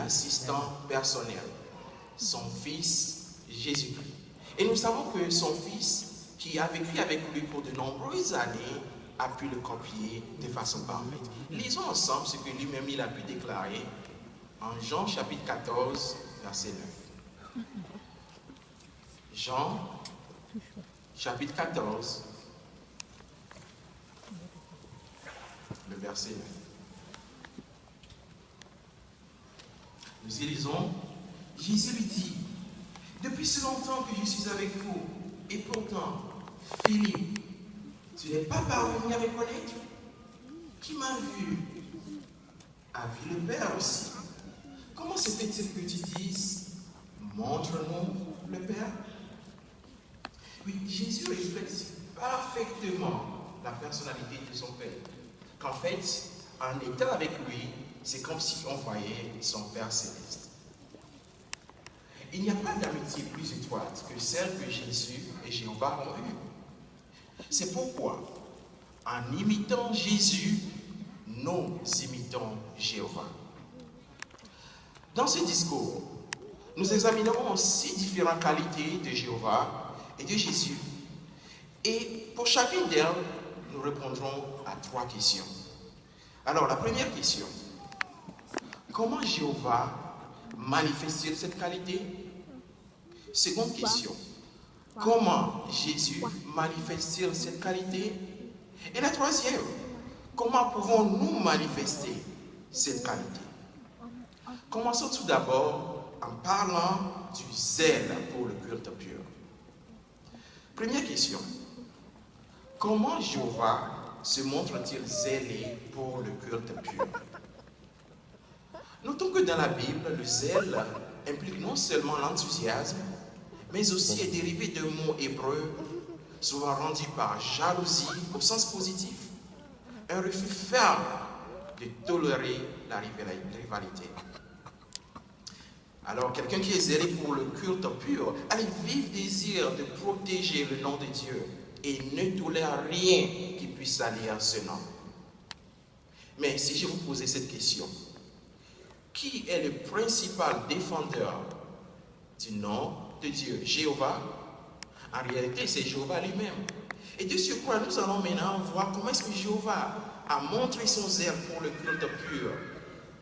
assistant personnel, son fils Jésus-Christ. Et nous savons que son fils, qui a vécu avec lui pour de nombreuses années, a pu le copier de façon parfaite. Lisons ensemble ce que lui-même il a pu déclarer en Jean chapitre 14, verset 9. Jean chapitre 14, le verset 9. Nous y lisons, Jésus lui dit, « Depuis si longtemps que je suis avec vous, et pourtant, Philippe, tu n'es pas parvenu à me connaître. Qui m'a vu a vu le Père aussi. Comment se fait-il que tu dises, montre-nous le Père ?» Oui, Jésus reflète parfaitement la personnalité de son Père. Qu'en fait, en étant avec lui, c'est comme si on voyait son Père céleste. Il n'y a pas d'amitié plus étroite que celle que Jésus et Jéhovah ont eue. C'est pourquoi, en imitant Jésus, nous imitons Jéhovah. Dans ce discours, nous examinerons 6 différentes qualités de Jéhovah et de Jésus. Et pour chacune d'elles, nous répondrons à 3 questions. Alors, la première question, comment Jéhovah manifeste-t-il cette qualité? Seconde question, comment Jésus manifeste-t-il cette qualité? Et la troisième, comment pouvons-nous manifester cette qualité? Commençons tout d'abord en parlant du zèle pour le culte pur. Première question, comment Jéhovah se montre-t-il zélé pour le culte pur? Notons que dans la Bible, le zèle implique non seulement l'enthousiasme, mais aussi est dérivé d'un mot hébreu, souvent rendu par jalousie au sens positif. Un refus ferme de tolérer la rivalité. Alors, quelqu'un qui est zélé pour le culte pur a le vif désir de protéger le nom de Dieu et ne tolère rien qui puisse salir ce nom. Mais si je vous posais cette question, qui est le principal défendeur du nom de Dieu? Jéhovah? En réalité, c'est Jéhovah lui-même. Et de surcroît, nous allons maintenant voir comment est-ce que Jéhovah a montré son zèle pour le culte pur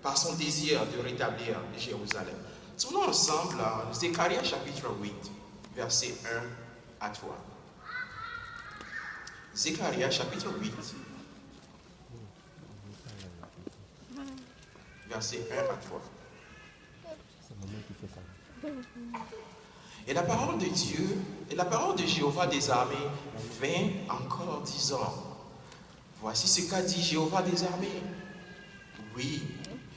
par son désir de rétablir Jérusalem. Tournons ensemble à Zacharie chapitre 8, versets 1 à 3. Zacharie chapitre 8, versets 1 à 3. Et la parole de Dieu, et la parole de Jéhovah des armées vint encore disant, voici ce qu'a dit Jéhovah des armées. Oui,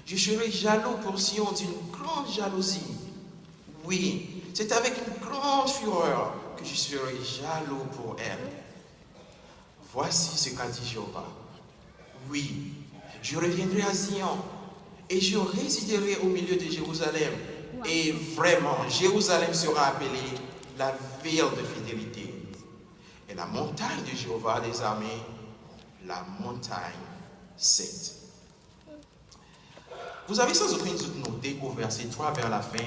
je serai jaloux pour Sion d'une grande jalousie. Oui, c'est avec une grande fureur que je serai jaloux pour elle. Voici ce qu'a dit Jéhovah. Oui, je reviendrai à Sion et je résiderai au milieu de Jérusalem. Et vraiment, Jérusalem sera appelée la ville de fidélité. Et la montagne de Jéhovah des armées, la montagne sainte. Vous avez sans aucun doute noté qu'au verset 3 vers la fin,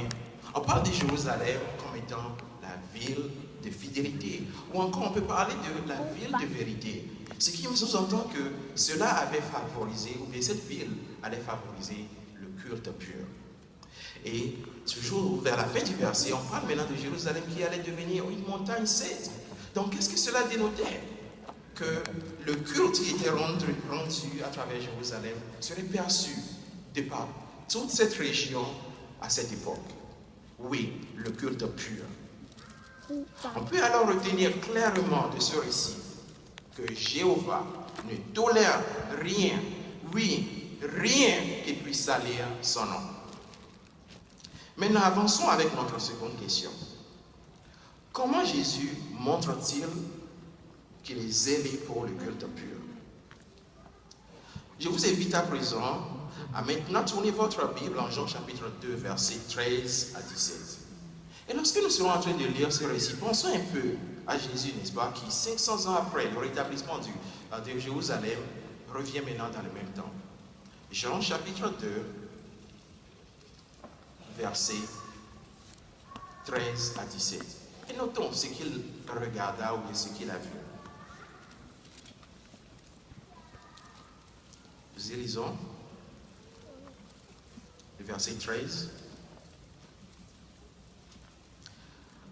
on parle de Jérusalem comme étant la ville de fidélité. Ou encore on peut parler de la ville de vérité. Ce qui nous sous-entend que cela avait favorisé, ou bien cette ville allait favoriser le culte pur. Et toujours vers la fin du verset, on parle maintenant de Jérusalem qui allait devenir une montagne sainte. Donc qu'est-ce que cela dénotait? Que le culte qui était rendu à travers Jérusalem serait perçu de par toute cette région à cette époque. Oui, le culte pur. On peut alors retenir clairement de ce récit que Jéhovah ne tolère rien, oui, rien qui puisse salir son nom. Maintenant, avançons avec notre seconde question. Comment Jésus montre-t-il qu'il est zélé pour le culte pur? Je vous invite à présent à maintenant tourner votre Bible en Jean chapitre 2, versets 13 à 17. Et lorsque nous serons en train de lire ce récit, pensons un peu à Jésus, n'est-ce pas, qui 500 ans après le rétablissement de Jérusalem, revient maintenant dans le même temps. Jean chapitre 2, versets 13 à 17. Et notons ce qu'il regarda ou ce qu'il a vu. Nous lisons le verset 13.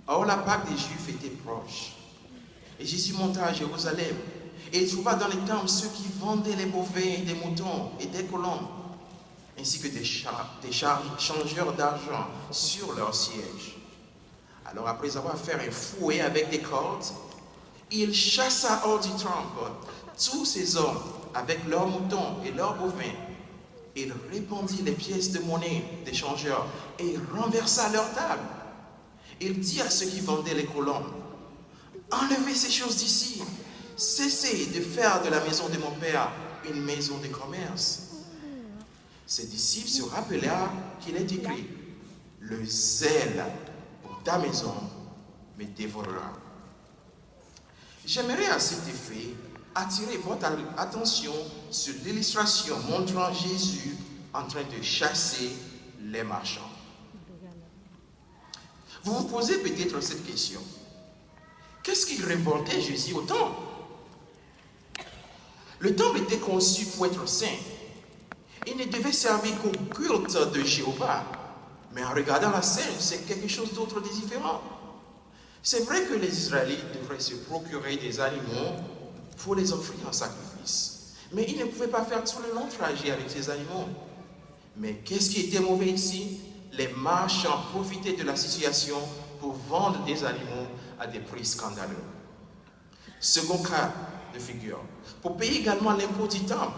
Or, la Pâque des Juifs était proche. Et Jésus monta à Jérusalem. Et il trouva dans les temples ceux qui vendaient les bovins et des moutons et des colombes, ainsi que des changeurs d'argent sur leurs sièges. Alors, après avoir fait un fouet avec des cordes, il chassa hors du temple tous ces hommes avec leurs moutons et leurs bovins. Il répandit les pièces de monnaie des changeurs et renversa leur table. Il dit à ceux qui vendaient les colombes: enlevez ces choses d'ici, cessez de faire de la maison de mon père une maison de commerce. Ses disciples se rappelèrent qu'il est écrit: le zèle pour ta maison me dévorera. J'aimerais à cet effet attirer votre attention sur l'illustration montrant Jésus en train de chasser les marchands. Vous vous posez peut-être cette question: qu'est-ce qui révoltait Jésus au temple? Le temple était conçu pour être saint. Il ne devait servir qu'au culte de Jéhovah. Mais en regardant la scène, c'est quelque chose d'autre de différent. C'est vrai que les Israélites devraient se procurer des animaux pour les offrir en sacrifice. Mais ils ne pouvaient pas faire tout le long trajet avec ces animaux. Mais qu'est-ce qui était mauvais ici? Les marchands profitaient de la situation pour vendre des animaux à des prix scandaleux. Second cas de figure, pour payer également l'impôt du temple,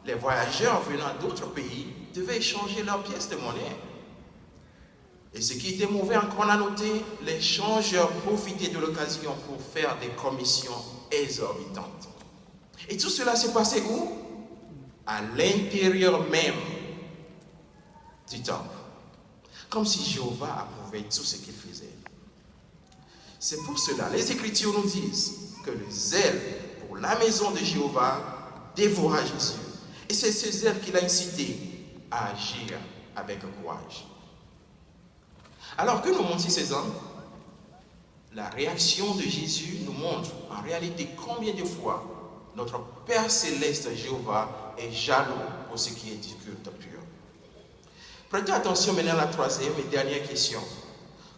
les voyageurs venant d'autres pays devaient échanger leurs pièces de monnaie. Et ce qui était mauvais encore à noter, les changeurs profitaient de l'occasion pour faire des commissions exorbitantes. Et tout cela s'est passé où? À l'intérieur même du temple. Comme si Jéhovah approuvait tout ce qu'il faisait. C'est pour cela, les Écritures nous disent que le zèle pour la maison de Jéhovah dévora Jésus. Et c'est ce zèle qui l'a incité à agir avec courage. Alors que nous montrent ces hommes, la réaction de Jésus nous montre en réalité combien de fois notre Père Céleste Jéhovah est jaloux pour ce qui est du culte pur. Prêtez attention maintenant à la troisième et dernière question.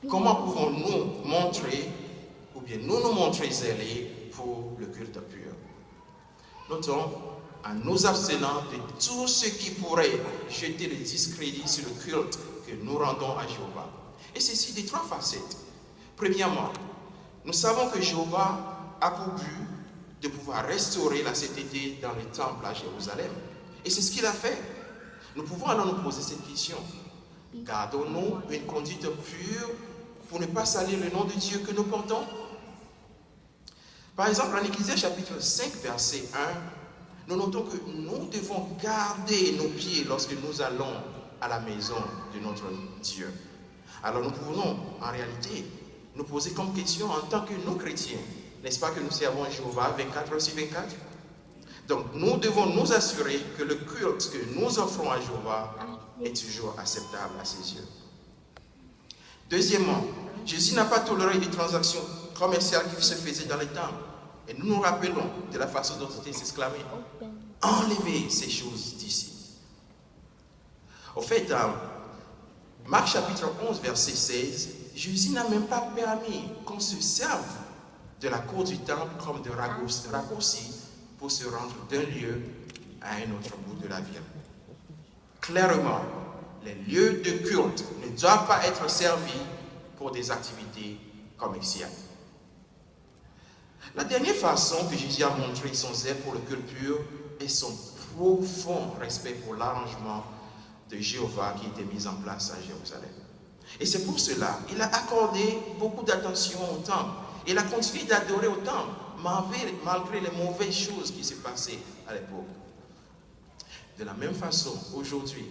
Comment pouvons-nous montrer, ou bien nous montrer zélés pour le culte pur? Notons, en nous abstenant de tout ce qui pourrait jeter le discrédit sur le culte que nous rendons à Jéhovah. Et ceci de trois facettes. Premièrement, nous savons que Jéhovah a pour but de pouvoir restaurer la sainteté dans le temple à Jérusalem. Et c'est ce qu'il a fait. Nous pouvons alors nous poser cette question. Gardons-nous une conduite pure pour ne pas salir le nom de Dieu que nous portons? Par exemple, en Écclésiaste chapitre 5, verset 1, nous notons que nous devons garder nos pieds lorsque nous allons à la maison de notre Dieu. Alors nous pouvons en réalité nous poser comme question en tant que nous chrétiens, n'est-ce pas que nous servons Jéhovah 24 heures sur 24? Donc nous devons nous assurer que le culte que nous offrons à Jéhovah est toujours acceptable à ses yeux. Deuxièmement, Jésus n'a pas toléré des transactions commerciales qui se faisaient dans les temples. Et nous nous rappelons de la façon dont il s'exclamait: enlevez ces choses d'ici. Au fait, dans Marc chapitre 11, verset 16, Jésus n'a même pas permis qu'on se serve de la cour du temple comme de raccourci pour se rendre d'un lieu à un autre bout de la ville. Clairement, les lieux de culte ne doivent pas être servis pour des activités commerciales. La dernière façon que Jésus a montré son zèle pour le culte pur est son profond respect pour l'arrangement de Jéhovah qui était mis en place à Jérusalem. Et c'est pour cela qu'il a accordé beaucoup d'attention au temple. Il a continué d'adorer au temple, malgré les mauvaises choses qui se passaient à l'époque. De la même façon, aujourd'hui,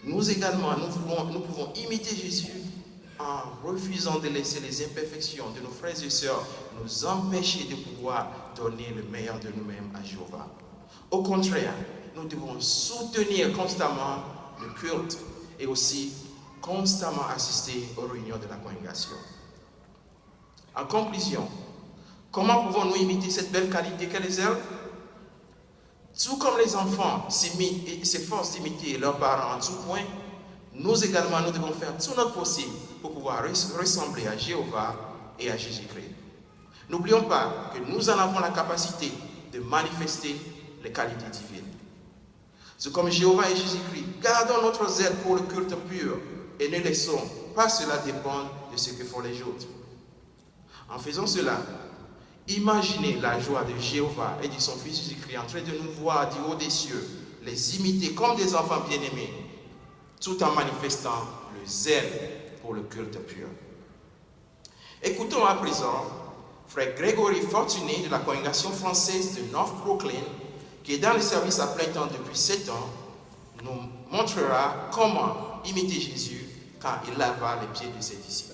nous également, nous pouvons imiter Jésus en refusant de laisser les imperfections de nos frères et sœurs nous empêcher de pouvoir donner le meilleur de nous-mêmes à Jéhovah. Au contraire, nous devons soutenir constamment le culte et aussi constamment assister aux réunions de la congrégation. En conclusion, comment pouvons-nous imiter cette belle qualité qu'est les œuvres? Tout comme les enfants s'efforcent d'imiter leurs parents en tout point, nous également, nous devons faire tout notre possible pour pouvoir ressembler à Jéhovah et à Jésus-Christ. N'oublions pas que nous en avons la capacité de manifester les qualités divines. C'est comme Jéhovah et Jésus-Christ, gardons notre zèle pour le culte pur et ne laissons pas cela dépendre de ce que font les autres. En faisant cela, imaginez la joie de Jéhovah et de son Fils Jésus-Christ en train de nous voir du haut des cieux, les imiter comme des enfants bien-aimés, tout en manifestant le zèle pour le culte pur. Écoutons à présent Frère Grégory Fortuné de la congrégation française de North Brooklyn, qui est dans le service à plein temps depuis 7 ans, nous montrera comment imiter Jésus quand il lava les pieds de ses disciples.